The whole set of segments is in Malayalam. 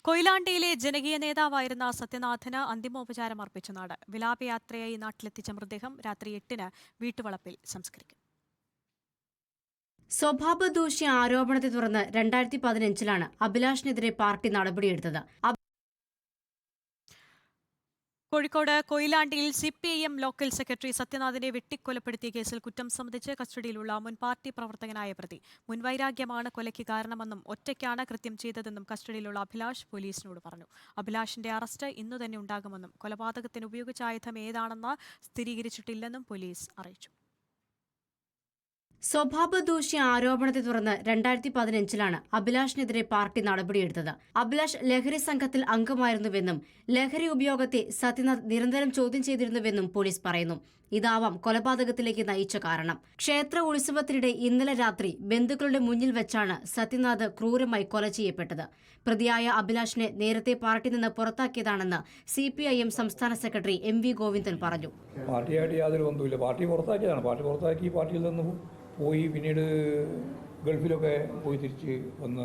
കൊയിലാണ്ടിയിലെ ജനകീയ നേതാവായിരുന്ന സത്യനാഥന് അന്തിമോപചാരം അർപ്പിച്ച നാട്. വിലാപയാത്രയായി നാട്ടിലെത്തിച്ച മൃതദേഹം രാത്രി 8-ന് വീട്ടുവളപ്പിൽ സംസ്കരിക്കും. സ്വഭാവദൂഷ്യ ആരോപണത്തെ തുടർന്ന് 2015-ലാണ് അഭിലാഷിനെതിരെ പാർട്ടി നടപടിയെടുത്തത്. കോഴിക്കോട് കൊയിലാണ്ടിയിൽ CPIM ലോക്കൽ സെക്രട്ടറി സത്യനാഥിനെ വെട്ടിക്കൊലപ്പെടുത്തിയ കേസിൽ കുറ്റം സംബന്ധിച്ച് കസ്റ്റഡിയിലുള്ള മുൻ പാർട്ടി പ്രവർത്തകനായ പ്രതി മുൻവൈരാഗ്യമാണ് കൊലയ്ക്ക് കാരണമെന്നും ഒറ്റയ്ക്കാണ് കൃത്യം ചെയ്തതെന്നും കസ്റ്റഡിയിലുള്ള അഭിലാഷ് പോലീസിനോട് പറഞ്ഞു. അഭിലാഷിന്റെ അറസ്റ്റ് ഇന്നു തന്നെ ഉണ്ടാകുമെന്നും കൊലപാതകത്തിന് ഉപയോഗിച്ച ആയുധം ഏതാണെന്ന് സ്ഥിരീകരിച്ചിട്ടില്ലെന്നും പോലീസ് അറിയിച്ചു. സ്വഭാവദൂഷ്യ ആരോപണത്തെ തുടർന്ന് 2015-ലാണ് അഭിലാഷിനെതിരെ പാർട്ടി നടപടിയെടുത്തത്. അഭിലാഷ് ലഹരി സംഘത്തിൽ അംഗമായിരുന്നുവെന്നും ലഹരി ഉപയോഗത്തെ സത്യനാഥ് നിരന്തരം ചോദ്യം ചെയ്തിരുന്നുവെന്നും പോലീസ് പറയുന്നു. ഇതാവാം കൊലപാതകത്തിലേക്ക് നയിച്ച കാരണം. ക്ഷേത്ര ഉത്സവത്തിനിടെ ഇന്നലെ രാത്രി ബന്ധുക്കളുടെ മുന്നിൽ വെച്ചാണ് സത്യനാഥ് ക്രൂരമായി കൊല ചെയ്യപ്പെട്ടത്. പ്രതിയായ അഭിലാഷിനെ നേരത്തെ പാർട്ടി നിന്ന് പുറത്താക്കിയതാണെന്ന് CPIM സംസ്ഥാന സെക്രട്ടറി MV ഗോവിന്ദൻ പറഞ്ഞു. പാർട്ടിയായിട്ട് യാതൊരു ബന്ധവുമില്ല. പാർട്ടി പുറത്താക്കിയതാണ്. പാർട്ടി പുറത്താക്കി പാർട്ടിയിൽ നിന്ന് പോയി പിന്നീട് ഗൾഫിലൊക്കെ പോയി തിരിച്ച് വന്ന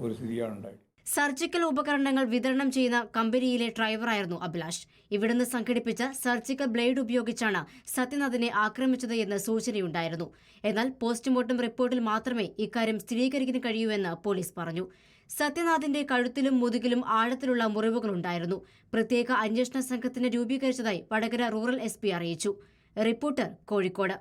ഒരു സ്ഥിതിയാണ് ഉണ്ടായത്. സർജിക്കൽ ഉപകരണങ്ങൾ വിതരണം ചെയ്യുന്ന കമ്പനിയിലെ ഡ്രൈവറായിരുന്നു അഭിലാഷ്. ഇവിടുന്ന് സംഘടിപ്പിച്ച സർജിക്കൽ ബ്ലേഡ് ഉപയോഗിച്ചാണ് സത്യനാഥിനെ ആക്രമിച്ചത് എന്ന് സൂചനയുണ്ടായിരുന്നു. എന്നാൽ പോസ്റ്റ്മോർട്ടം റിപ്പോർട്ടിൽ മാത്രമേ ഇക്കാര്യം സ്ഥിരീകരിക്കാൻ കഴിയൂ എന്ന് പോലീസ് പറഞ്ഞു. സത്യനാഥിന്റെ കഴുത്തിലും മുതുകിലും ആഴത്തിലുള്ള മുറിവുകളുണ്ടായിരുന്നു. പ്രത്യേക അന്വേഷണ സംഘത്തിന് രൂപീകരിച്ചതായി വടകര റൂറൽ SP അറിയിച്ചു. റിപ്പോർട്ടർ, കോഴിക്കോട്.